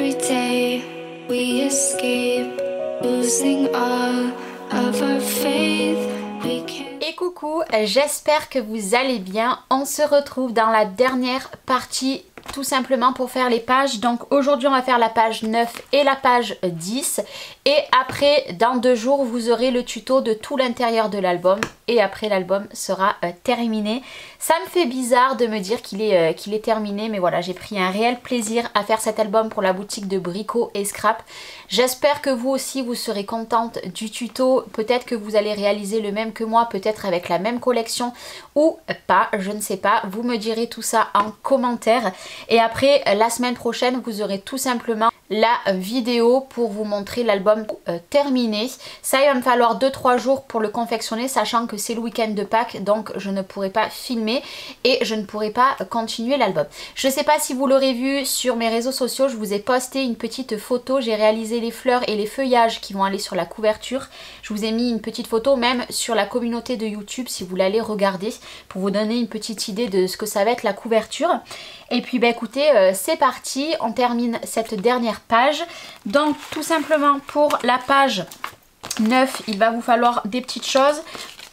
Every day we escape, losing all of our faith. Et coucou, j'espère que vous allez bien. On se retrouve dans la dernière partie tout simplement pour faire les pages. Donc aujourd'hui on va faire la page 9 et la page 10 et après dans 2 jours vous aurez le tuto de tout l'intérieur de l'album et après l'album sera terminé. Ça me fait bizarre de me dire qu'il est terminé, mais voilà, j'ai pris un réel plaisir à faire cet album pour la boutique de Brico et Scrap. J'espère que vous aussi vous serez contente du tuto, peut-être que vous allez réaliser le même que moi, peut-être avec la même collection ou pas, je ne sais pas, vous me direz tout ça en commentaire. Et après la semaine prochaine vous aurez tout simplement la vidéo pour vous montrer l'album terminé. Ça il va me falloir 2-3 jours pour le confectionner, sachant que c'est le week-end de Pâques, donc je ne pourrai pas filmer et je ne pourrai pas continuer l'album. Je ne sais pas si vous l'aurez vu sur mes réseaux sociaux, je vous ai posté une petite photo, j'ai réalisé les fleurs et les feuillages qui vont aller sur la couverture. Je vous ai mis une petite photo même sur la communauté de YouTube si vous l'allez regarder pour vous donner une petite idée de ce que ça va être la couverture. Et puis bah écoutez, c'est parti, on termine cette dernière page. Donc tout simplement pour la page 9, il va vous falloir des petites choses.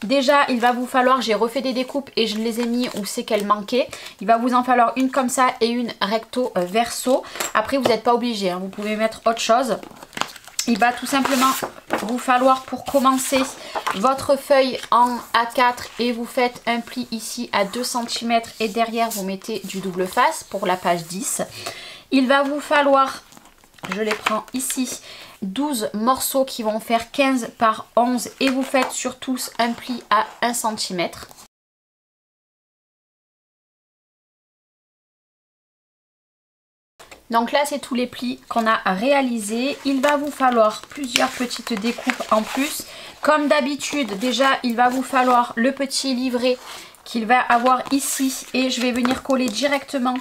Déjà il va vous falloir, j'ai refait des découpes et je les ai mis où c'est qu'elles manquaient. Il va vous en falloir une comme ça et une recto verso. Après vous n'êtes pas obligé, hein, vous pouvez mettre autre chose. Il va tout simplement vous falloir pour commencer votre feuille en A4 et vous faites un pli ici à 2 cm et derrière vous mettez du double face pour la page 10. Il va vous falloir, je les prends ici, 12 morceaux qui vont faire 15 par 11 et vous faites sur tous un pli à 1 cm. Donc là c'est tous les plis qu'on a réalisés. Il va vous falloir plusieurs petites découpes en plus. Comme d'habitude déjà il va vous falloir le petit livret qu'il va avoir ici et je vais venir coller directement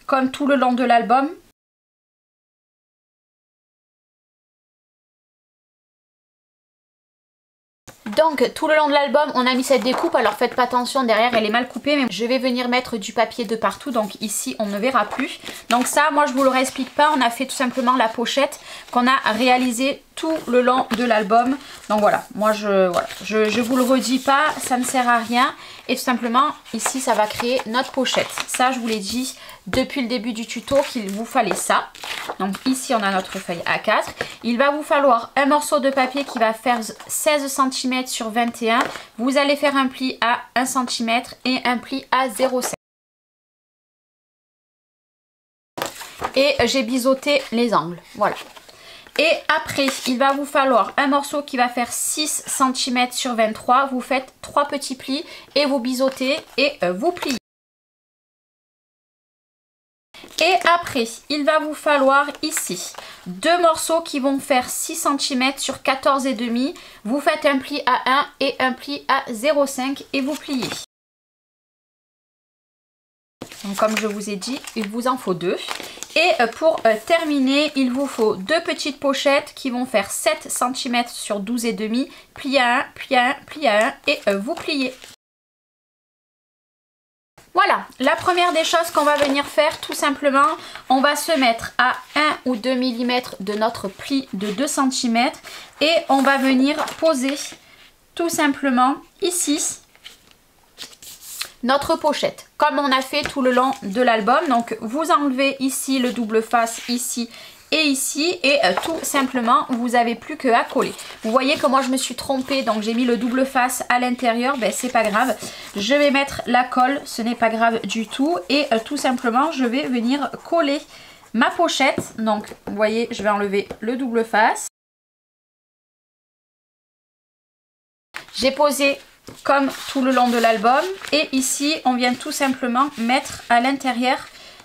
comme tout le long de l'album. Donc tout le long de l'album on a mis cette découpe, alors faites pas attention, derrière elle est mal coupée, mais je vais venir mettre du papier de partout, donc ici on ne verra plus. Donc ça moi je vous le réexplique pas, on a fait tout simplement la pochette qu'on a réalisée tout le long de l'album. Donc voilà, moi je vous le redis pas, ça ne sert à rien. Et tout simplement ici ça va créer notre pochette. Ça je vous l'ai dit depuis le début du tuto qu'il vous fallait ça. Donc ici on a notre feuille A4. Il va vous falloir un morceau de papier qui va faire 16 cm sur 21. Vous allez faire un pli à 1 cm et un pli à 0,5. Et j'ai biseauté les angles, voilà. Et après, il va vous falloir un morceau qui va faire 6 cm sur 23. Vous faites 3 petits plis et vous biseautez et vous pliez. Et après, il va vous falloir ici 2 morceaux qui vont faire 6 cm sur 14,5. Vous faites un pli à 1 et un pli à 0,5 et vous pliez. Donc, comme je vous ai dit, il vous en faut 2. Et pour terminer, il vous faut 2 petites pochettes qui vont faire 7 cm sur 12,5. Pli à 1, pli à 1, pli à 1 et vous pliez. Voilà, la première des choses qu'on va venir faire tout simplement, on va se mettre à 1 ou 2 mm de notre pli de 2 cm et on va venir poser tout simplement ici notre pochette comme on a fait tout le long de l'album. Donc vous enlevez ici le double face ici et ici et tout simplement vous n'avez plus que à coller. Vous voyez que moi je me suis trompée, donc j'ai mis le double face à l'intérieur, ben c'est pas grave, je vais mettre la colle, ce n'est pas grave du tout et tout simplement je vais venir coller ma pochette. Donc vous voyez, je vais enlever le double face, j'ai posé comme tout le long de l'album et ici on vient tout simplement mettre à l'intérieur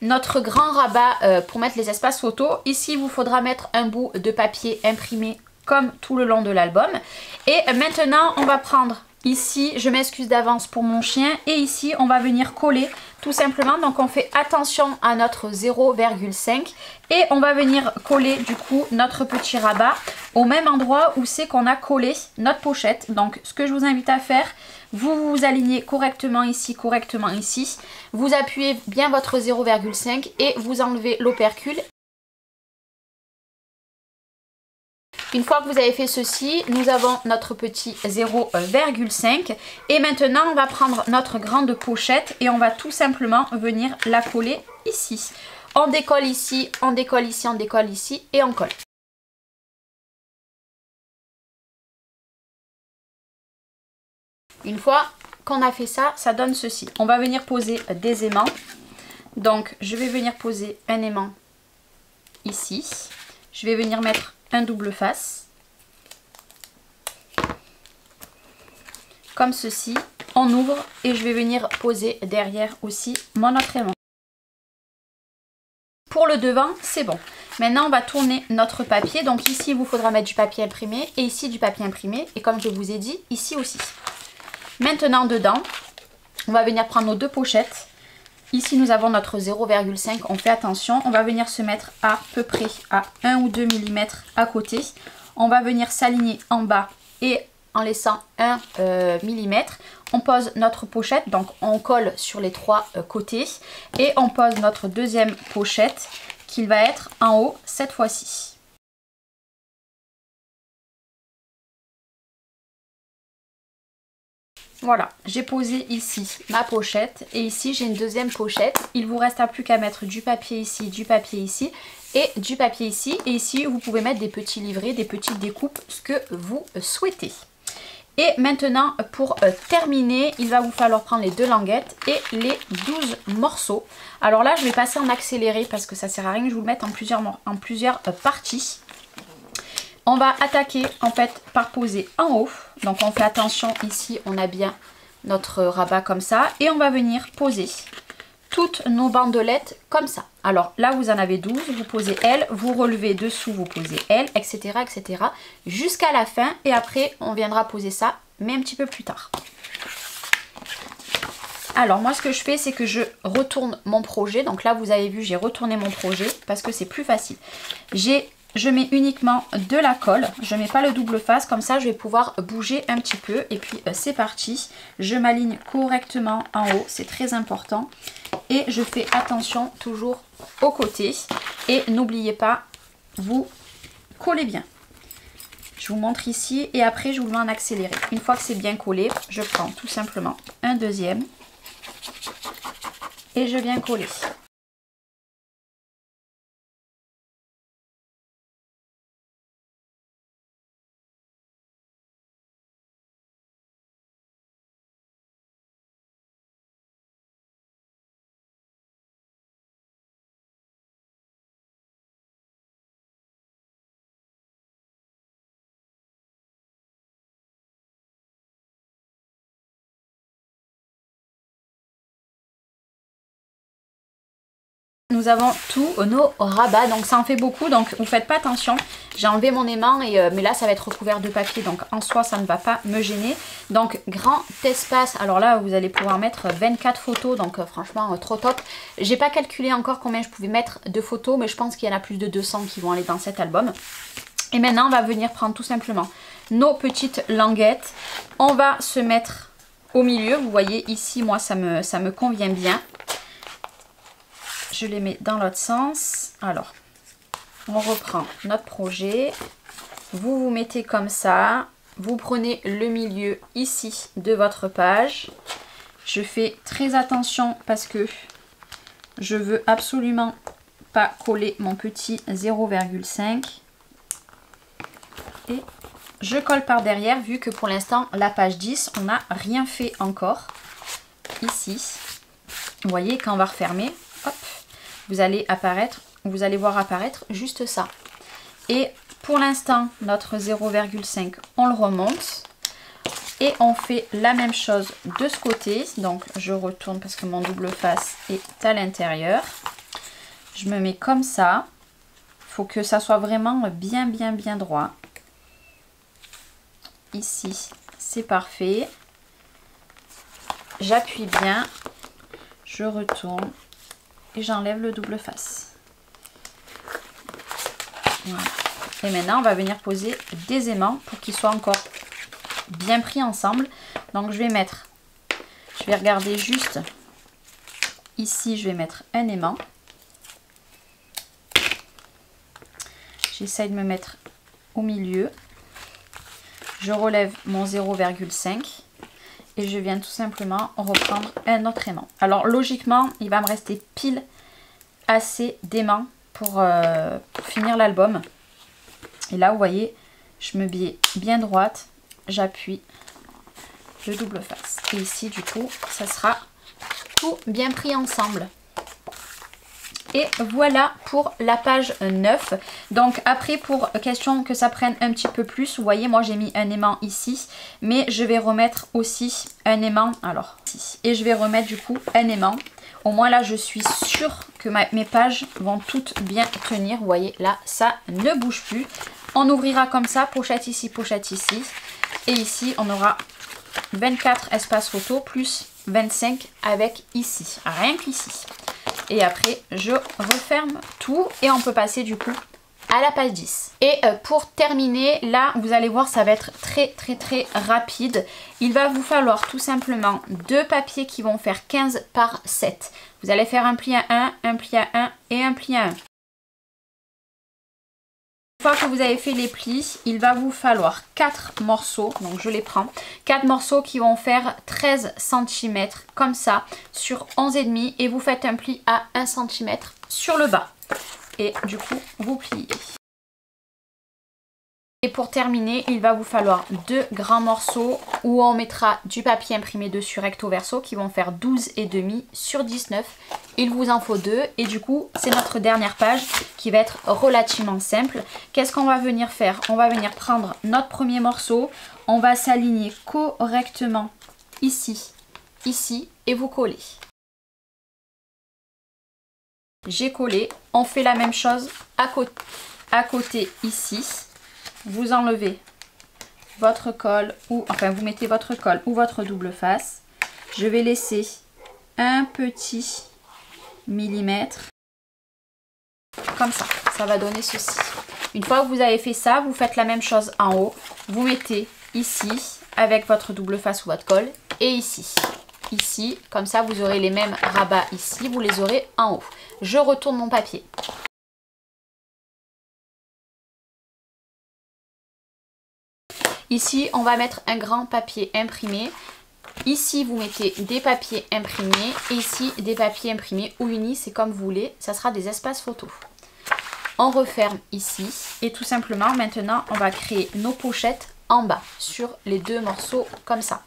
notre grand rabat pour mettre les espaces photos. Ici il vous faudra mettre un bout de papier imprimé comme tout le long de l'album. Et maintenant on va prendre ici, je m'excuse d'avance pour mon chien, et ici on va venir coller tout simplement. Donc on fait attention à notre 0,5 et on va venir coller du coup notre petit rabat au même endroit où c'est qu'on a collé notre pochette. Donc ce que je vous invite à faire, vous vous alignez correctement ici, vous appuyez bien votre 0,5 et vous enlevez l'opercule Une fois que vous avez fait ceci, nous avons notre petit 0,5 et maintenant on va prendre notre grande pochette et on va tout simplement venir la coller ici. On décolle ici, on décolle ici, on décolle ici et on colle. Une fois qu'on a fait ça, ça donne ceci. On va venir poser des aimants. Donc je vais venir poser un aimant ici. Je vais venir mettre un double face. Comme ceci. On ouvre et je vais venir poser derrière aussi mon autre aimant. Pour le devant, c'est bon. Maintenant, on va tourner notre papier. Donc ici, il vous faudra mettre du papier imprimé et ici du papier imprimé. Et comme je vous ai dit, ici aussi. Maintenant, dedans, on va venir prendre nos deux pochettes. Ici, nous avons notre 0,5. On fait attention. On va venir se mettre à peu près à 1 ou 2 mm à côté. On va venir s'aligner en bas et en laissant 1 mm. On pose notre pochette, donc on colle sur les 3 côtés. Et on pose notre deuxième pochette qui va être en haut cette fois-ci. Voilà, j'ai posé ici ma pochette et ici j'ai une deuxième pochette. Il vous reste plus qu'à mettre du papier ici, du papier ici et du papier ici. Et ici, vous pouvez mettre des petits livrets, des petites découpes, ce que vous souhaitez. Et maintenant, pour terminer, il va vous falloir prendre les 2 languettes et les 12 morceaux. Alors là, je vais passer en accéléré parce que ça sert à rien que je vous le mette en plusieurs parties. On va attaquer en fait par poser en haut. Donc on fait attention, ici on a bien notre rabat comme ça. Et on va venir poser toutes nos bandelettes comme ça. Alors là vous en avez 12, vous posez L, vous relevez dessous, vous posez L, etc. etc. jusqu'à la fin. Et après on viendra poser ça, mais un petit peu plus tard. Alors moi ce que je fais, c'est que je retourne mon projet. Donc là vous avez vu, j'ai retourné mon projet parce que c'est plus facile. Je mets uniquement de la colle, je ne mets pas le double face, comme ça je vais pouvoir bouger un petit peu. Et puis c'est parti, je m'aligne correctement en haut, c'est très important. Et je fais attention toujours aux côtés. Et n'oubliez pas, vous collez bien. Je vous montre ici et après je vous le mets en accéléré. Une fois que c'est bien collé, je prends tout simplement un deuxième et je viens coller. Nous avons tous nos rabats, donc ça en fait beaucoup, donc vous faites pas attention. J'ai enlevé mon aimant, mais là ça va être recouvert de papier, donc en soi ça ne va pas me gêner. Donc grand espace, alors là vous allez pouvoir mettre 24 photos, donc franchement trop top. J'ai pas calculé encore combien je pouvais mettre de photos, mais je pense qu'il y en a plus de 200 qui vont aller dans cet album. Et maintenant on va venir prendre tout simplement nos petites languettes. On va se mettre au milieu, vous voyez ici moi ça me convient bien. Je les mets dans l'autre sens. Alors, on reprend notre projet. Vous vous mettez comme ça. Vous prenez le milieu ici de votre page. Je fais très attention parce que je veux absolument pas coller mon petit 0,5. Et je colle par derrière vu que pour l'instant, la page 10, on n'a rien fait encore. Ici, vous voyez, quand on va refermer, hop. Vous allez voir apparaître juste ça. Et pour l'instant, notre 0,5, on le remonte. Et on fait la même chose de ce côté. Donc, je retourne parce que mon double face est à l'intérieur. Je me mets comme ça. Il faut que ça soit vraiment bien droit. Ici, c'est parfait. J'appuie bien. Je retourne. Et j'enlève le double face. Voilà. Et maintenant, on va venir poser des aimants pour qu'ils soient encore bien pris ensemble. Donc, je vais regarder juste ici, je vais mettre un aimant. J'essaye de me mettre au milieu. Je relève mon 0,5 et je viens tout simplement reprendre un autre aimant. Alors logiquement, il va me rester pile assez d'aimants pour finir l'album. Et là, vous voyez, je me mets bien droite, j'appuie le double face. Et ici, du coup, ça sera tout bien pris ensemble. Et voilà pour la page 9. Donc après, pour question que ça prenne un petit peu plus, vous voyez, moi j'ai mis un aimant ici, mais je vais remettre aussi un aimant, alors ici, et je vais remettre du coup un aimant. Au moins là, je suis sûre que mes pages vont toutes bien tenir. Vous voyez, là, ça ne bouge plus. On ouvrira comme ça, pochette ici, et ici, on aura 24 espaces photo plus 25 avec ici, rien qu'ici. Et après, je referme tout et on peut passer du coup à la page 10. Et pour terminer, là, vous allez voir, ça va être très rapide. Il va vous falloir tout simplement 2 papiers qui vont faire 15 par 7. Vous allez faire un pli à 1, un pli à 1 et un pli à 1. Une fois que vous avez fait les plis, il va vous falloir 4 morceaux, donc je les prends, 4 morceaux qui vont faire 13 cm comme ça sur 11,5 et vous faites un pli à 1 cm sur le bas. Et du coup, vous pliez. Et pour terminer, il va vous falloir 2 grands morceaux où on mettra du papier imprimé dessus recto verso qui vont faire 12,5 sur 19. Il vous en faut 2 et du coup, c'est notre dernière page qui va être relativement simple. Qu'est-ce qu'on va venir faire? On va venir prendre notre premier morceau, on va s'aligner correctement ici, ici et vous collez. J'ai collé, on fait la même chose à côté ici. Vous enlevez votre colle ou enfin vous mettez votre colle ou votre double face. Je vais laisser un petit millimètre comme ça. Ça va donner ceci. Une fois que vous avez fait ça, vous faites la même chose en haut. Vous mettez ici avec votre double face ou votre colle et ici. Ici, comme ça vous aurez les mêmes rabats ici, vous les aurez en haut. Je retourne mon papier. Ici, on va mettre un grand papier imprimé. Ici, vous mettez des papiers imprimés. Et ici, des papiers imprimés ou unis, c'est comme vous voulez. Ça sera des espaces photos. On referme ici. Et tout simplement, maintenant, on va créer nos pochettes en bas sur les 2 morceaux comme ça.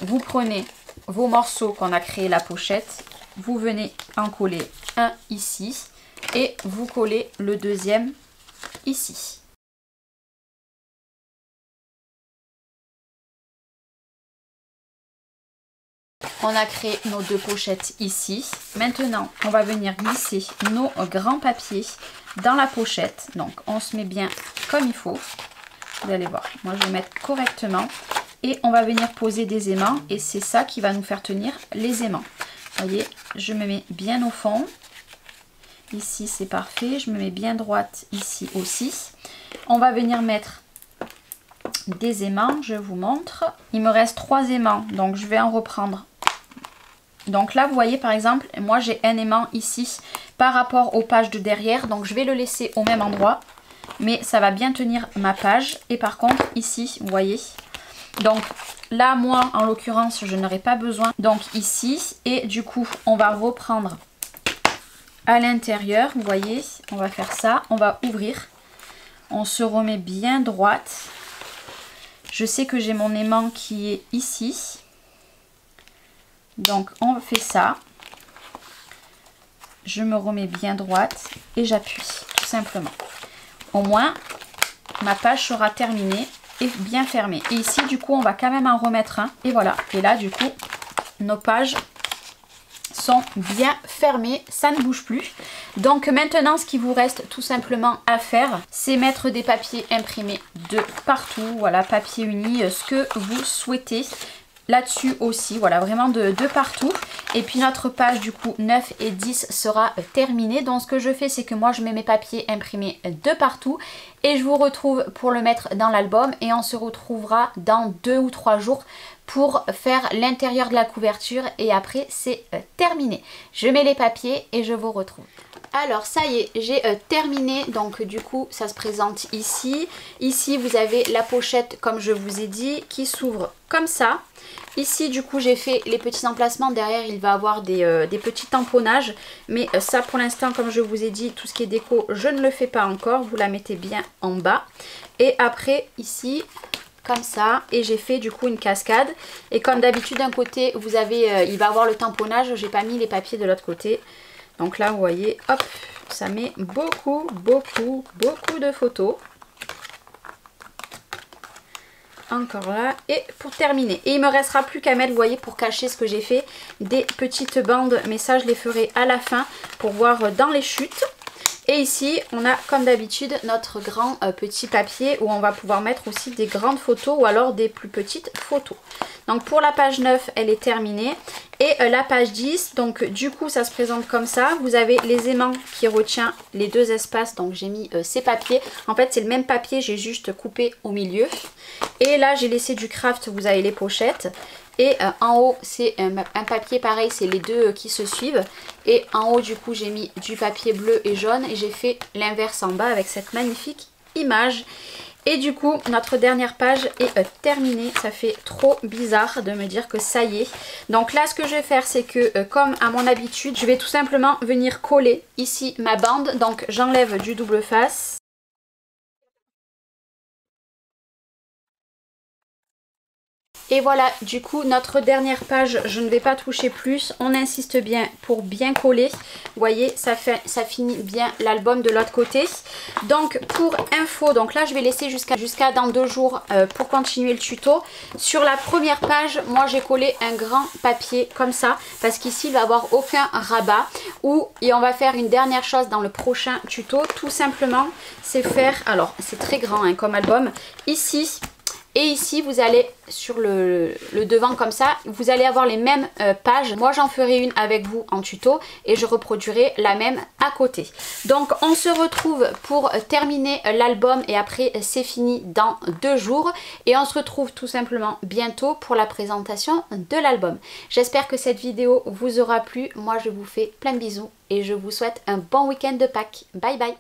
Vous prenez vos morceaux qu'on a créé la pochette. Vous venez en coller un ici. Et vous collez le deuxième ici. On a créé nos 2 pochettes ici. Maintenant, on va venir glisser nos grands papiers dans la pochette. Donc, on se met bien comme il faut. Vous allez voir, moi je vais mettre correctement. Et on va venir poser des aimants. Et c'est ça qui va nous faire tenir les aimants. Vous voyez, je me mets bien au fond. Ici, c'est parfait. Je me mets bien droite ici aussi. On va venir mettre des aimants. Je vous montre. Il me reste 3 aimants. Donc, je vais en reprendre. Donc là, vous voyez, par exemple, moi j'ai un aimant ici par rapport aux pages de derrière. Donc je vais le laisser au même endroit. Mais ça va bien tenir ma page. Et par contre, ici, vous voyez. Donc là, moi, en l'occurrence, je n'aurai pas besoin. Donc ici. Et du coup, on va reprendre à l'intérieur. Vous voyez, on va faire ça. On va ouvrir. On se remet bien droite. Je sais que j'ai mon aimant qui est ici. Donc on fait ça, je me remets bien droite et j'appuie tout simplement. Au moins ma page sera terminée et bien fermée. Et ici du coup on va quand même en remettre un et voilà. Et là du coup nos pages sont bien fermées, ça ne bouge plus. Donc maintenant ce qui vous reste tout simplement à faire, c'est mettre des papiers imprimés de partout. Voilà, papier uni, ce que vous souhaitez. Là-dessus aussi, voilà, vraiment de partout. Et puis notre page du coup 9 et 10 sera terminée. Donc ce que je fais, c'est que moi je mets mes papiers imprimés de partout. Et je vous retrouve pour le mettre dans l'album. Et on se retrouvera dans 2 ou 3 jours pour faire l'intérieur de la couverture. Et après c'est terminé. Je mets les papiers et je vous retrouve. Alors ça y est, j'ai terminé, donc du coup ça se présente ici. Ici vous avez la pochette comme je vous ai dit qui s'ouvre comme ça. Ici du coup j'ai fait les petits emplacements, derrière il va avoir des petits tamponnages. Mais ça pour l'instant comme je vous ai dit, tout ce qui est déco je ne le fais pas encore, vous la mettez bien en bas. Et après ici comme ça, et j'ai fait du coup une cascade. Et comme d'habitude d'un côté vous avez, il va avoir le tamponnage, j'ai pas mis les papiers de l'autre côté. Donc là vous voyez, hop, ça met beaucoup de photos. Encore là, et pour terminer, et il me restera plus qu'à mettre, vous voyez, pour cacher ce que j'ai fait, des petites bandes, mais ça je les ferai à la fin pour voir dans les chutes. Et ici on a comme d'habitude notre grand petit papier où on va pouvoir mettre aussi des grandes photos ou alors des plus petites photos. Donc pour la page 9 elle est terminée. Et la page 10, donc du coup ça se présente comme ça. Vous avez les aimants qui retient les deux espaces, donc j'ai mis ces papiers. En fait c'est le même papier, j'ai juste coupé au milieu. Et là j'ai laissé du craft, vous avez les pochettes. Et en haut c'est un papier pareil, c'est les deux qui se suivent. Et en haut du coup j'ai mis du papier bleu et jaune et j'ai fait l'inverse en bas avec cette magnifique image. Et du coup notre dernière page est terminée. Ça fait trop bizarre de me dire que ça y est. Donc là ce que je vais faire c'est que comme à mon habitude, je vais tout simplement venir coller ici ma bande. Donc j'enlève du double face. Et voilà, du coup, notre dernière page, je ne vais pas toucher plus. On insiste bien pour bien coller. Vous voyez, ça finit bien l'album de l'autre côté. Donc, pour info, donc là, je vais laisser jusqu'à dans 2 jours pour continuer le tuto. Sur la première page, moi, j'ai collé un grand papier comme ça. Parce qu'ici, il va n'y avoir aucun rabat. Et on va faire une dernière chose dans le prochain tuto. Tout simplement, c'est faire... Alors, c'est très grand hein, comme album. Ici... Et ici vous allez sur le devant comme ça, vous allez avoir les mêmes pages. Moi j'en ferai une avec vous en tuto et je reproduirai la même à côté. Donc on se retrouve pour terminer l'album et après c'est fini dans 2 jours. Et on se retrouve tout simplement bientôt pour la présentation de l'album. J'espère que cette vidéo vous aura plu. Moi je vous fais plein de bisous et je vous souhaite un bon week-end de Pâques. Bye bye.